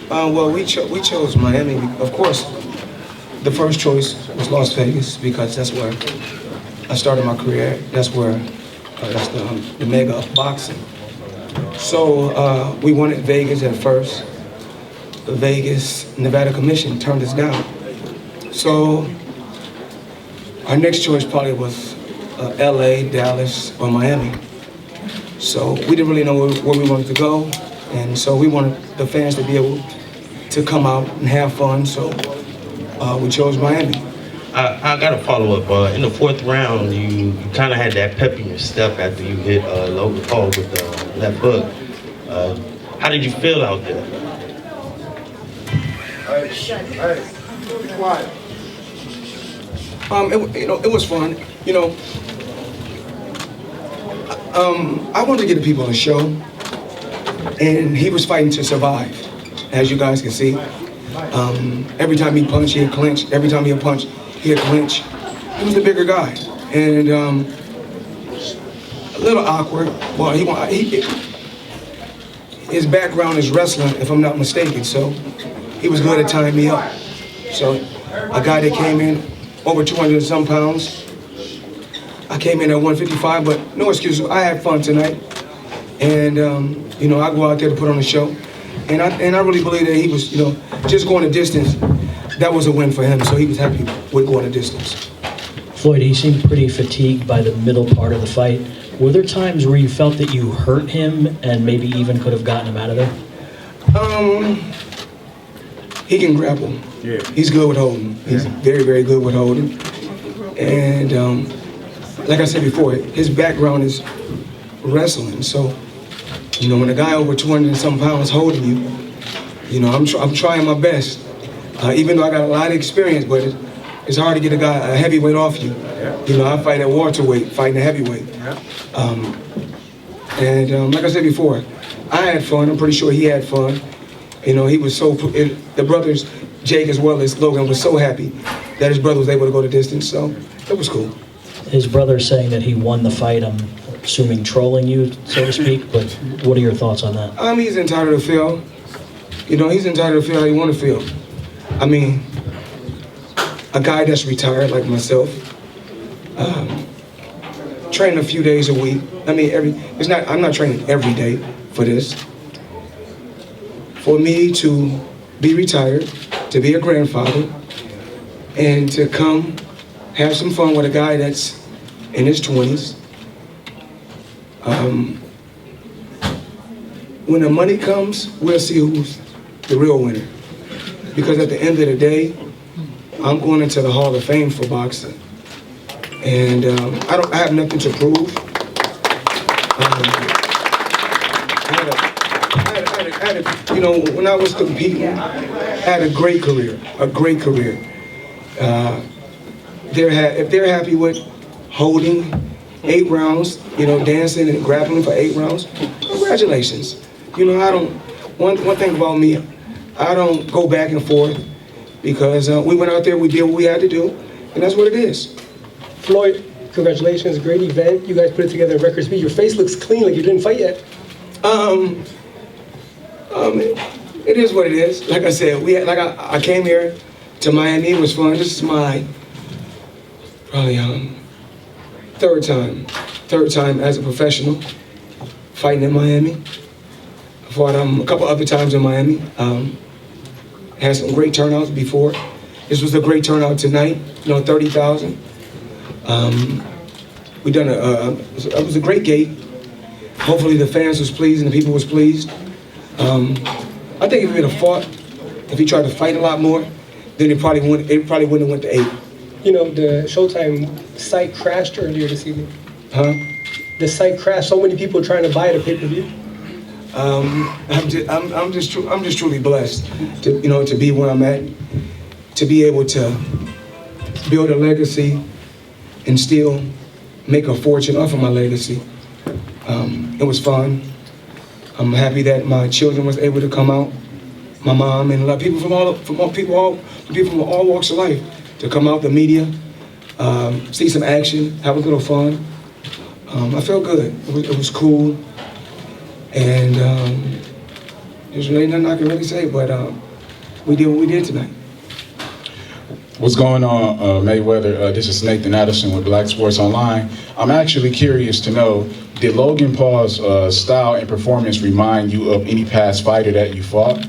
Well, we chose Miami. Of course, the first choice was Las Vegas because that's where I started my career. That's where that's the mega of boxing. So we wanted Vegas at first. The Vegas Nevada Commission turned us down. So our next choice probably was LA, Dallas, or Miami. So we didn't really know where we wanted to go, and so we wanted the fans to be able to come out and have fun. So we chose Miami. I got to follow up. In the fourth round, you kind of had that pep in your step after you hit Logan Paul with the left hook. How did you feel out there? Be quiet. It was fun. I wanted to get the people on the show, and he was fighting to survive, as you guys can see. Every time he punched, he'd clinch. Every time he'd punch, he'd clinch. He was the bigger guy, and a little awkward. Well, his background is wrestling, if I'm not mistaken, so he was good at tying me up. So a guy that came in over 200 and some pounds, I came in at 155, but no excuses. I had fun tonight, and I go out there to put on a show, and I really believe that he was, just going the distance. That was a win for him, so he was happy with going the distance. Floyd, he seemed pretty fatigued by the middle part of the fight. Were there times where you felt that you hurt him and maybe even could have gotten him out of there? He can grapple. Yeah. He's good with holding. He's very, very good with holding. And like I said before, his background is wrestling. So, when a guy over 200 and some pounds holding you, I'm trying my best. Even though I got a lot of experience, but it's hard to get a heavyweight off you. Yeah. I fight at welterweight, fighting a heavyweight. Yeah. Like I said before, I had fun. I'm pretty sure he had fun. He was the brothers, Jake as well as Logan, was so happy that his brother was able to go the distance. So it was cool. His brother saying that he won the fight, I'm assuming trolling you, so to speak, but what are your thoughts on that? He's entitled to feel. He's entitled to feel how he want to feel. A guy that's retired like myself, training a few days a week. I'm not training every day for this. For me to be retired, to be a grandfather, and to come have some fun with a guy that's in his 20s. When the money comes, we'll see who's the real winner. Because at the end of the day, I'm going into the Hall of Fame for boxing. And I have nothing to prove. When I was competing, I had a great career. If they're happy with holding 8 rounds, dancing and grappling for 8 rounds, congratulations. One thing about me, I don't go back and forth because we went out there, we did what we had to do, and that's what it is. Floyd, congratulations, great event. You guys put it together in record speed. Your face looks clean, like you didn't fight yet. It is what it is. Like I said, I came here to Miami. It was fun. This is my probably third time as a professional fighting in Miami. I fought a couple other times in Miami. Had some great turnouts before. This was a great turnout tonight. 30,000. It was a great gate. Hopefully the fans was pleased and the people was pleased. I think if he would have fought, if he tried to fight a lot more, then it probably wouldn't have went to 8. The Showtime site crashed earlier this evening. Huh? The site crashed. So many people trying to buy the pay-per-view. I'm just truly blessed to be where I'm at, to be able to build a legacy and still make a fortune off of my legacy. It was fun. I'm happy that my children was able to come out, my mom and a lot of people from all walks of life to come out, the media. see some action, have a little fun. I felt good. It was cool, and there's really nothing I can really say. But we did what we did tonight. What's going on, Mayweather? This is Nathan Addison with Black Sports Online. I'm actually curious to know, did Logan Paul's style and performance remind you of any past fighter that you fought?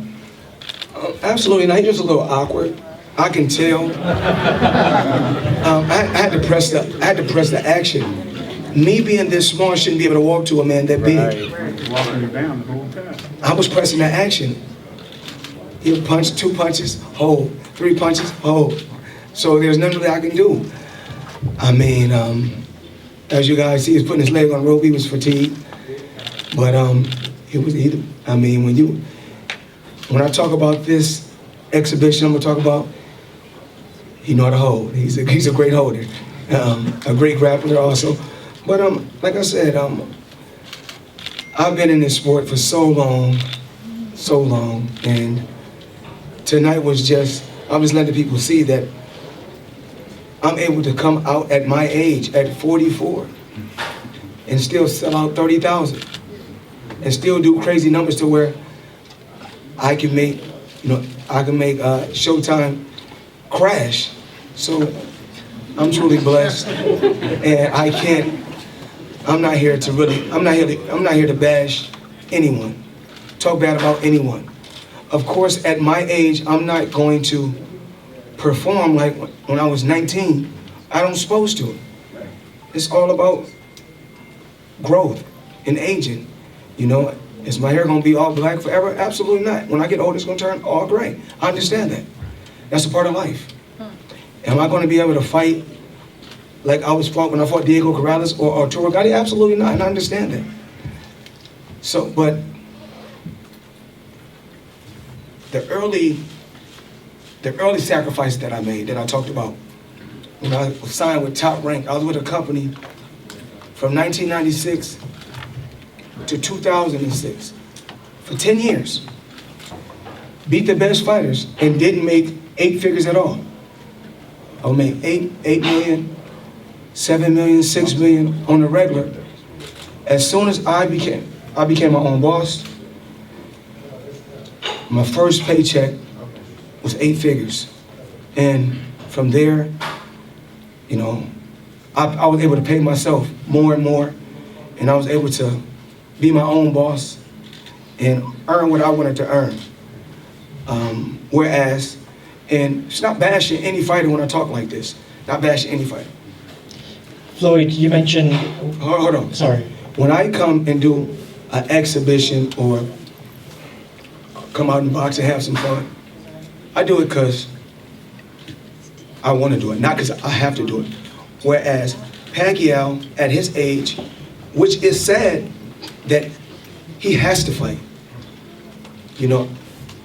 Absolutely not. He was a little awkward. I can tell. I had to press the action. Me being this small, I shouldn't be able to walk to a man that big. Walking you down the whole time. I was pressing the action. He would punch 2 punches, hold, 3 punches, hold. So there's nothing that I can do. I mean, as you guys see, he was putting his leg on the rope. He was fatigued, but I mean, when I talk about this exhibition, I'm gonna talk about, he know how to hold. He's a great holder, a great grappler also. But like I said, I've been in this sport for so long, and tonight was just, I'm just letting people see that I'm able to come out at my age, at 44, and still sell out 30,000, and still do crazy numbers to where I can make Showtime crash. So I'm truly blessed, and I'm not here to bash anyone, talk bad about anyone. Of course, at my age, I'm not going to perform like when I was 19. I don't supposed to. It's all about growth and aging. You know, is my hair gonna be all black forever? Absolutely not. When I get older, it's gonna turn all gray. I understand that. That's a part of life. Am I gonna be able to fight like I was fought when I fought Diego Corrales or Arturo Gatti? Absolutely not, and I understand that. So, but the early sacrifices that I made, that I talked about, when I was signed with Top Rank, I was with a company from 1996 to 2006, for 10 years. Beat the best fighters and didn't make 8 figures at all. I made 8 million, 7 million, 6 million on the regular. As soon as I became my own boss, my first paycheck was 8 figures. And from there, you know, I was able to pay myself more and more, and I was able to be my own boss and earn what I wanted to earn. Whereas, and it's not bashing any fighter when I talk like this, not bashing any fighter. Floyd, you mentioned. Hold on. Sorry. When I come and do an exhibition or come out and box and have some fun, I do it because I want to do it, not because I have to do it. Whereas Pacquiao, at his age, which is sad that he has to fight. You know,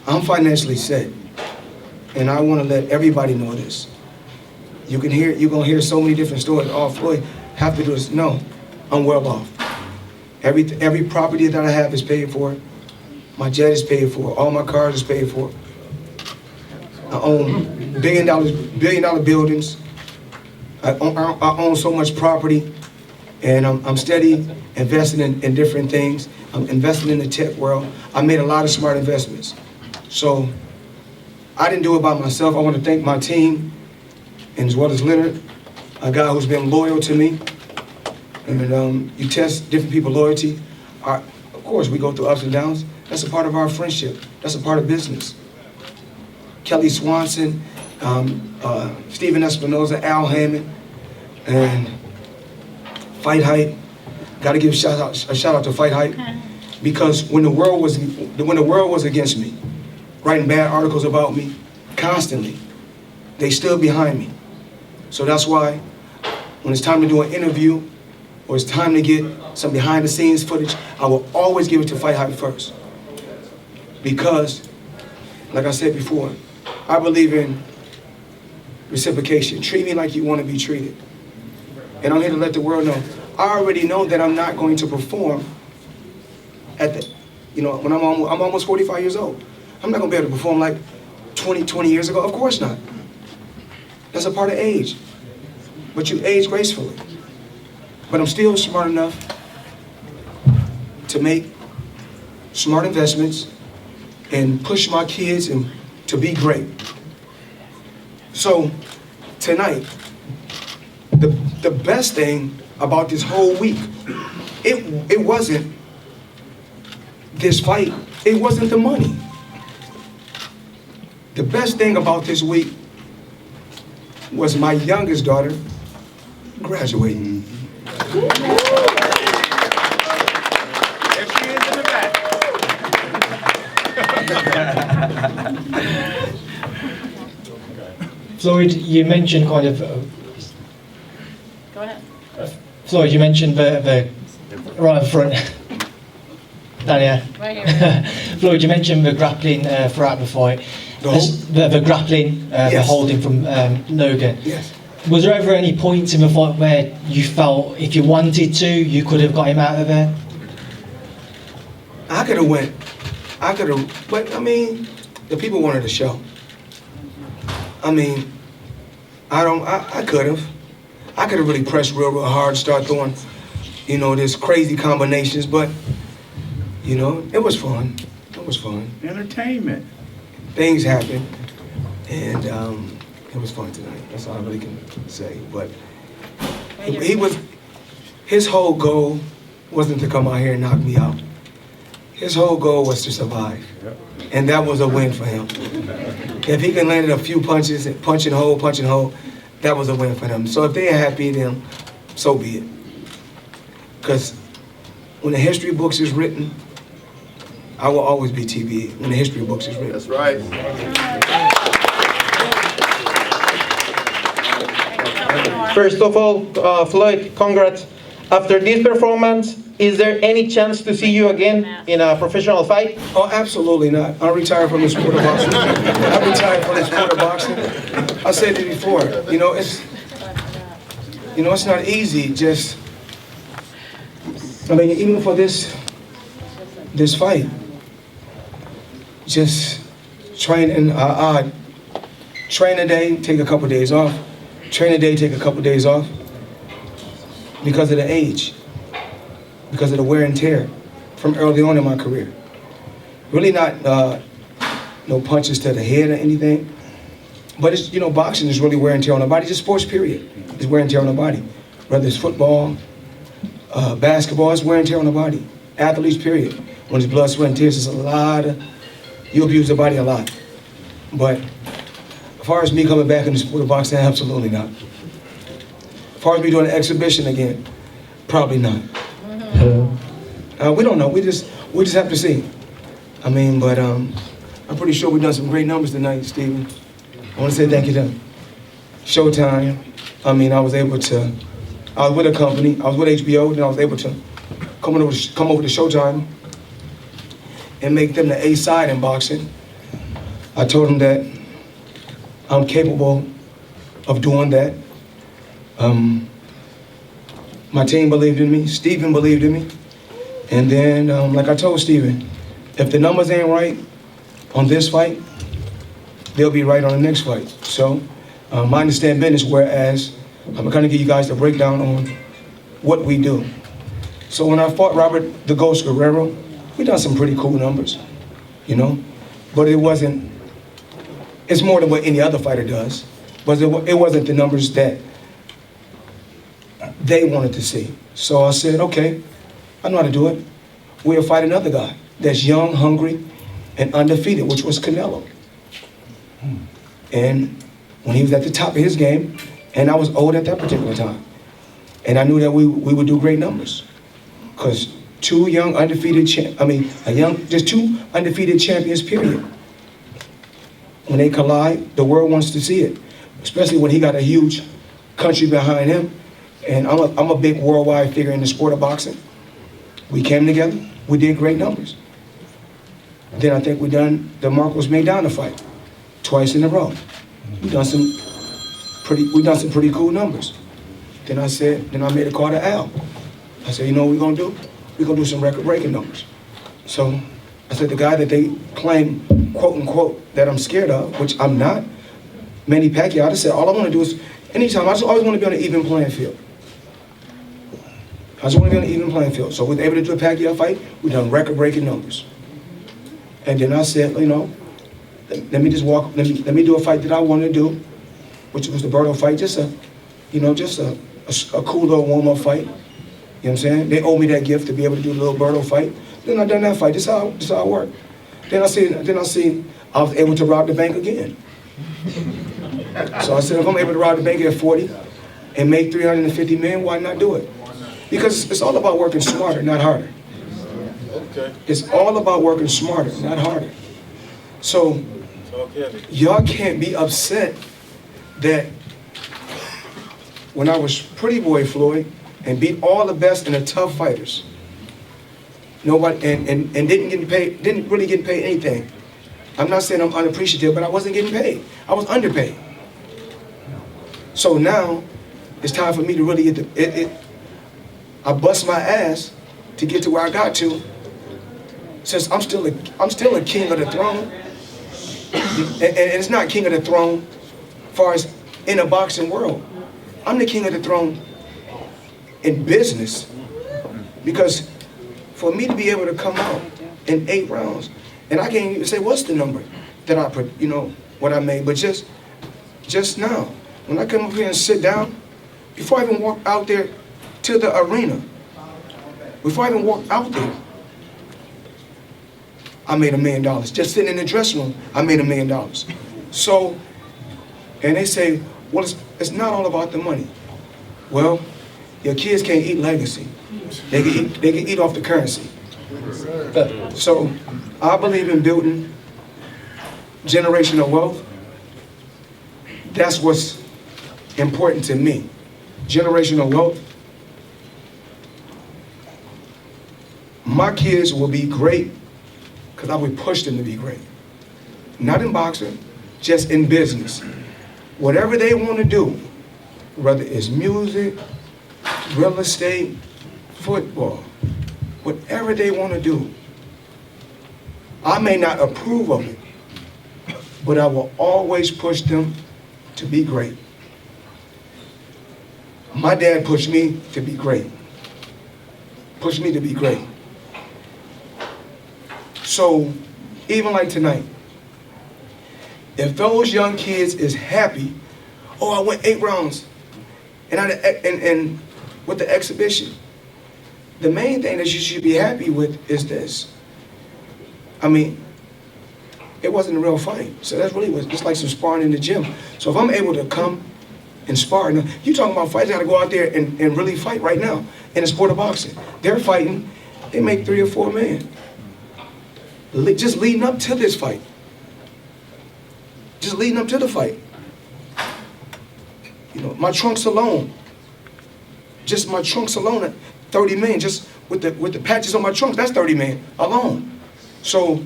I'm financially set, and I want to let everybody know this. You're gonna hear so many different stories. Oh, Floyd have to do this. No, I'm well off. Every property that I have is paid for. My jet is paid for. All my cars is paid for. I own billion dollar buildings. I own so much property, and I'm steady investing in different things. I'm investing in the tech world. I made a lot of smart investments. So I didn't do it by myself. I want to thank my team, and as well as Leonard, a guy who's been loyal to me. And you test different people's loyalty. Of course, we go through ups and downs. That's a part of our friendship. That's a part of business. Kelly Swanson, Steven Espinoza, Al Hammond, and Fight Hype. Got to give a shout out to Fight Hype, because when the world was against me, writing bad articles about me constantly, they stood behind me. So that's why when it's time to do an interview or it's time to get some behind the scenes footage, I will always give it to Fight Hype first. Because, like I said before, I believe in reciprocation. Treat me like you want to be treated. And I'm here to let the world know. I already know that I'm not going to perform at the, when I'm almost 45 years old. I'm not going to be able to perform like 20 years ago. Of course not. That's a part of age. but you age gracefully. But I'm still smart enough to make smart investments and push my kids and to be great. So tonight, the best thing about this whole week, it wasn't this fight, it wasn't the money. The best thing about this week was my youngest daughter graduating. There she is in the back. Floyd, you mentioned kind of. Go ahead. Floyd, you mentioned the right in front. Dania. Right here. Floyd, you mentioned the grappling throughout the fight. The grappling, the Yes. holding from Logan. Yes. Was there ever any points in the fight where you felt if you wanted to, you could have got him out of there? I could have went. I could have, but I mean, the people wanted a show. I mean, I could have. I could have really pressed real hard, start throwing, this crazy combinations, but, it was fun. It was fun. Entertainment. Things happened, and it was fun tonight. That's all I really can say. But his whole goal wasn't to come out here and knock me out. His whole goal was to survive, and that was a win for him. If he can land a few punches and punch and hold, that was a win for them. So if they're happy, then so be it. Because when the history books is written, I will always be TBA when the history books is written. That's right. First of all, Floyd, congrats. After this performance, is there any chance to see you again in a professional fight? Oh, absolutely not. I retired from the sport of boxing. I retired from the sport of boxing. I said it before. It's not easy. Even for this fight, just train and train a day, take a couple days off. Train a day, take a couple days off. Because of the age, because of the wear and tear from early on in my career. Really not no punches to the head or anything, but it's, boxing is really wear and tear on the body. Just sports period is wear and tear on the body. Whether it's football, basketball, it's wear and tear on the body. Athletes period. When it's blood, sweat, and tears, it's you abuse the body a lot. But as far as me coming back in the sport of boxing, absolutely not. As far as me doing an exhibition again, probably not. We don't know. We just have to see. But I'm pretty sure we've done some great numbers tonight, Steven. I want to say thank you to Showtime. I was with a company. I was with HBO, and I was able to come over to Showtime and make them the A side in boxing. I told them that I'm capable of doing that. My team believed in me, Steven believed in me, and then, like I told Steven, if the numbers ain't right on this fight, they'll be right on the next fight. So, I understand business, whereas I'm gonna give you guys the breakdown on what we do. So when I fought Robert the Ghost Guerrero, we done some pretty cool numbers, but it's more than what any other fighter does, but it wasn't the numbers that they wanted to see. So I said, okay, I know how to do it. We'll fight another guy that's young, hungry, and undefeated, which was Canelo. And when he was at the top of his game, and I was old at that particular time, and I knew that we would do great numbers, because two undefeated champions, period. When they collide, the world wants to see it, especially when he got a huge country behind him. And I'm a big worldwide figure in the sport of boxing. We came together, we did great numbers. Then I think we done the Marcos Maidana fight twice in a row. We done some pretty cool numbers. Then I made a call to Al. I said, what we're gonna do? We're gonna do some record-breaking numbers. So I said, the guy that they claim, quote unquote, that I'm scared of, which I'm not, Manny Pacquiao, I said, all I wanna do is Anytime, I just always want to be on an even playing field. I just want to be on an even playing field. So we were able to do a Pacquiao fight. We done record-breaking numbers. And then I said, you know, let me just walk. Let me do a fight that I wanted to do, which was the Berto fight. Just a cool little warm-up fight. You know what I'm saying? They owe me that gift to be able to do a little Berto fight. Then I done that fight. This how it worked. Then I seen I was able to rob the bank again. So I said, if I'm able to rob the bank at 40 and make 350 million, why not do it? Because it's all about working smarter, not harder. Okay. It's all about working smarter, not harder. So y'all can't be upset that when I was Pretty Boy Floyd and beat all the best and the tough fighters, nobody and didn't really get paid anything. I'm not saying I'm unappreciative, but I wasn't getting paid. I was underpaid. So now it's time for me to really get I bust my ass to get to where I got to. Since I'm still a king of the throne, and it's not king of the throne as far as in a boxing world. I'm the king of the throne in business, because for me to be able to come out in 8 rounds, and I can't even say what's the number that I put, you know, what I made, but just now, when I come up here and sit down, before I even walk out there to the arena, before I even walk out there, I made $1 million. Just sitting in the dressing room, I made $1 million. So, and they say, well, it's not all about the money. Well, your kids can't eat legacy. They can eat off the currency. So, I believe in building generational wealth. That's what's important to me. Generational wealth. My kids will be great because I would push them to be great. Not in boxing, just in business. Whatever they want to do, whether it's music, real estate, football, whatever they want to do, I may not approve of it, but I will always push them to be great. My dad pushed me to be great. Pushed me to be great. So, even like tonight, if those young kids is happy, oh, I went 8 rounds, and with the exhibition, the main thing that you should be happy with is this. I mean, it wasn't a real fight, so that's really was just like some sparring in the gym. So if I'm able to come and spar, now, you talking about fights that gotta go out there and really fight right now in the sport of boxing. They're fighting, they make 3 or 4 million. Just leading up to this fight. Just leading up to the fight. You know, my trunks alone. Just my trunks alone at 30 million. Just with the patches on my trunks, that's 30 million alone. So,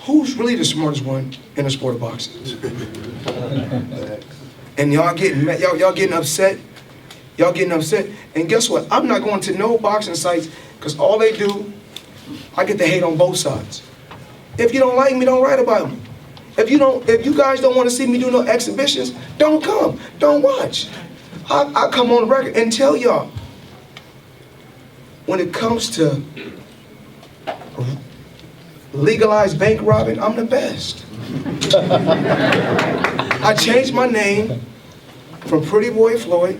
who's really the smartest one in the sport of boxing? And y'all getting mad, y'all getting upset. Y'all getting upset. And guess what? I'm not going to no boxing sites because all they do, I get to hate on both sides. If you don't like me, don't write about me. If you guys don't want to see me do no exhibitions, don't come, don't watch. I come on the record and tell y'all, when it comes to legalized bank robbing, I'm the best. I changed my name from Pretty Boy Floyd.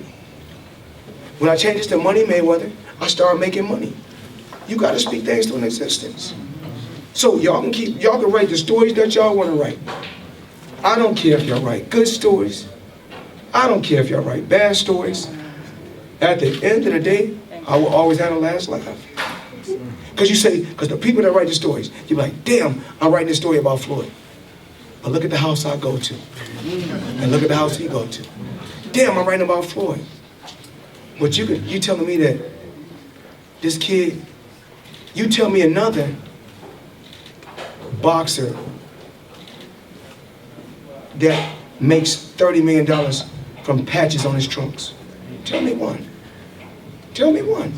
When I changed it to Money Mayweather, I started making money. You got to speak things to an existence. So y'all can write the stories that y'all want to write. I don't care if y'all write good stories. I don't care if y'all write bad stories. At the end of the day, I will always have the last laugh. Because the people that write the stories, you're like, damn, I'm writing this story about Floyd. But look at the house I go to. And look at the house he go to. Damn, I'm writing about Floyd. But you telling me that this kid, you tell me another boxer that makes $30 million from patches on his trunks. Tell me one. Tell me one.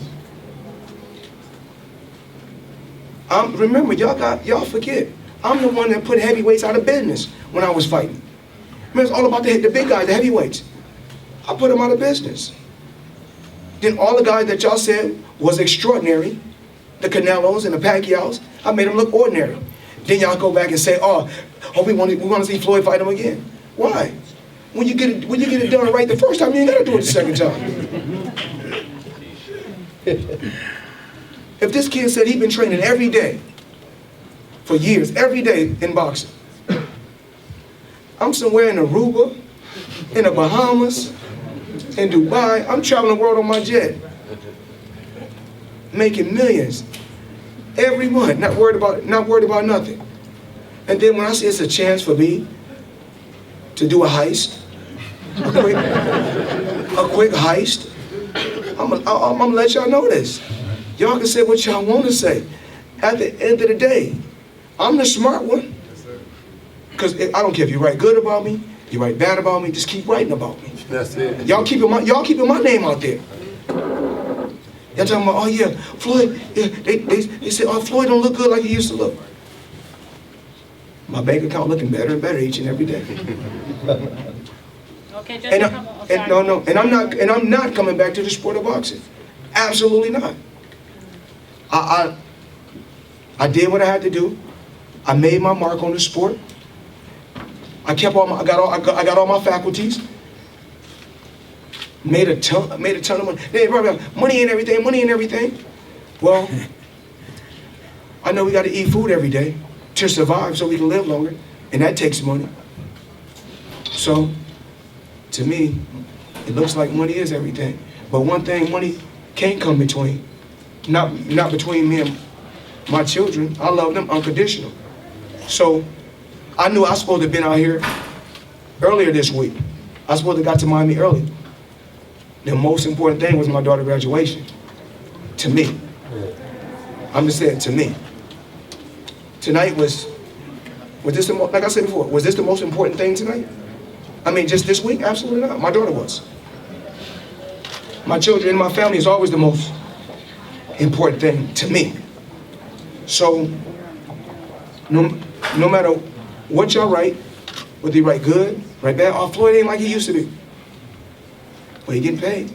Remember, y'all forget, I'm the one that put heavyweights out of business when I was fighting. Remember, it's all about the big guys, the heavyweights. I put him out of business. Then all the guys that y'all said was extraordinary, the Canelos and the Pacquiaos, I made them look ordinary. Then y'all go back and say, oh, we want to see Floyd fight him again. Why? When you get it done right the first time, you ain't got to do it the second time. If this kid said he'd been training every day for years, every day in boxing, I'm somewhere in Aruba, in the Bahamas, in Dubai. I'm traveling the world on my jet, making millions every month, not worried about nothing. And then when I see it's a chance for me to do a heist, a quick heist, I'm gonna let y'all know this. Y'all can say what y'all want to say. At the end of the day, I'm the smart one. Because I don't care if you write good about me, you write bad about me, just keep writing about me. That's it. Y'all keeping my name out there. Y'all talking about, oh yeah, Floyd, yeah, they say, oh, Floyd don't look good like he used to look. My bank account looking better and better each and every day. Okay, just a couple. And I'm not coming back to the sport of boxing. Absolutely not. I did what I had to do. I made my mark on the sport. I got all my faculties. Made a ton of money. Hey, money and everything. Well, I know we got to eat food every day to survive so we can live longer, and that takes money. So, to me, it looks like money is everything. But one thing money can't come between. Not between me and my children. I love them unconditional. So, I knew I was supposed to have been out here earlier this week. I was supposed to have got to Miami early. The most important thing was my daughter's graduation. To me. I'm just saying, to me. Tonight was this like I said before, was this the most important thing tonight? I mean, just this week? Absolutely not. My daughter was. My children and my family is always the most important thing to me. So, no matter what y'all write, whether you write good, write bad, oh, Floyd ain't like he used to be. Well, he getting paid.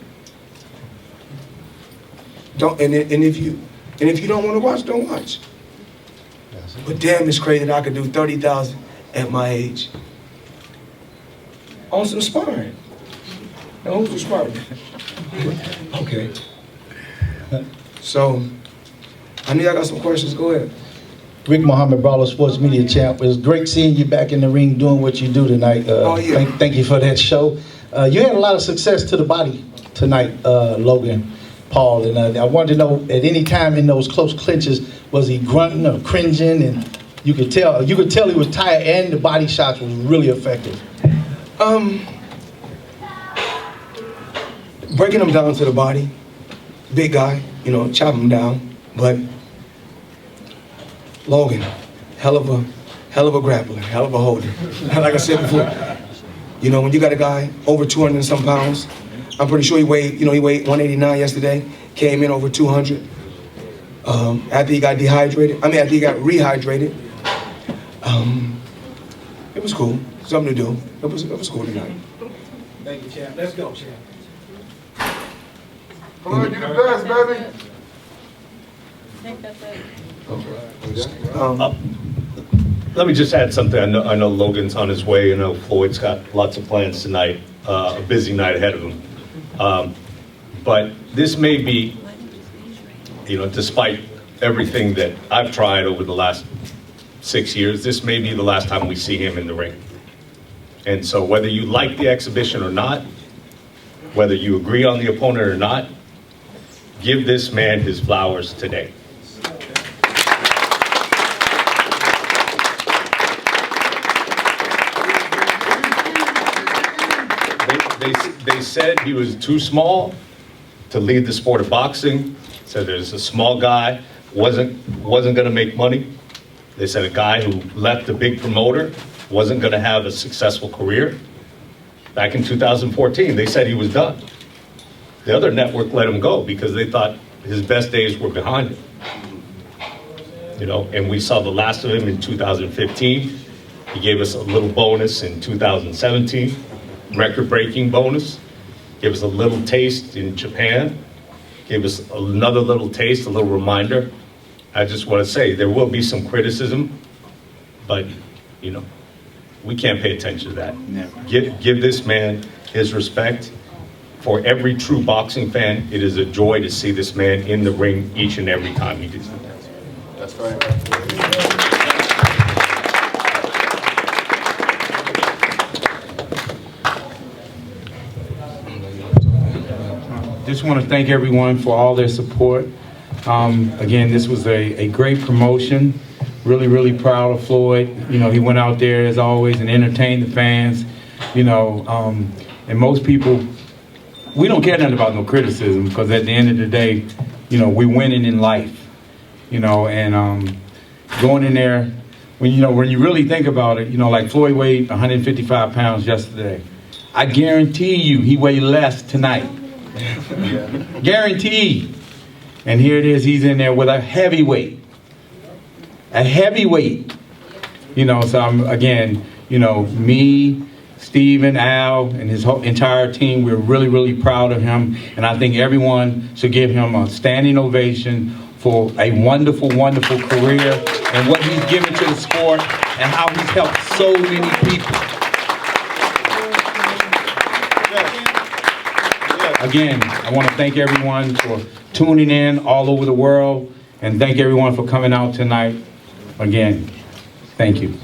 And if you don't want to watch, don't watch. But damn, it's crazy that I could do 30,000 at my age. On some sparring. Now, who's the sparring? Okay. So, I knew I got some questions. Go ahead. Rick Muhammad, Brawler Sports Media Champ. It was great seeing you back in the ring doing what you do tonight. Oh, yeah. Thank you for that show. You had a lot of success to the body tonight, Logan Paul. And I wanted to know, at any time in those close clinches, was he grunting or cringing? And you could tell he was tired, and the body shots was really effective. Breaking him down to the body, big guy, chop him down. But Logan, hell of a grappler, hell of a holder. Like I said before, when you got a guy over 200 and some pounds, I'm pretty sure he weighed 189 yesterday, came in over 200. After he got rehydrated, it was cool, something to do. It was cool tonight. Thank you, champ. Let's go, champ. Floyd, you the best, baby. I think that's it. Let me just add something. I know Logan's on his way. I know Floyd's got lots of plans tonight, a busy night ahead of him. But this may be, despite everything that I've tried over the last 6 years, this may be the last time we see him in the ring. And so whether you like the exhibition or not, whether you agree on the opponent or not, give this man his flowers today. They said he was too small to lead the sport of boxing. Said there's a small guy, wasn't going to make money. They said a guy who left a big promoter wasn't going to have a successful career. Back in 2014, they said he was done. The other network let him go because they thought his best days were behind him. And we saw the last of him in 2015. He gave us a little bonus in 2017, record-breaking bonus. gave us a little taste in Japan, gave us another little taste, a little reminder. I just want to say there will be some criticism, but you know, we can't pay attention to that. Never. Give this man his respect. For every true boxing fan, it is a joy to see this man in the ring each and every time he does. That's right. Just want to thank everyone for all their support. Again, this was a great promotion. Really, really proud of Floyd. You know, he went out there as always and entertained the fans. You know, and most people, we don't care nothing about no criticism, because at the end of the day, you know, we're winning in life. You know, and going in there, when you really think about it, you know, like Floyd weighed 155 pounds yesterday. I guarantee you he weighed less tonight. Guaranteed. And here it is, he's in there with a heavyweight. A heavyweight. You know, so I'm, again, you know, me, Steven, Al, and his whole entire team, we're really, really proud of him. And I think everyone should give him a standing ovation for a wonderful, wonderful career and what he's given to the sport and how he's helped so many people. Again, I want to thank everyone for tuning in all over the world, and thank everyone for coming out tonight. Again, thank you.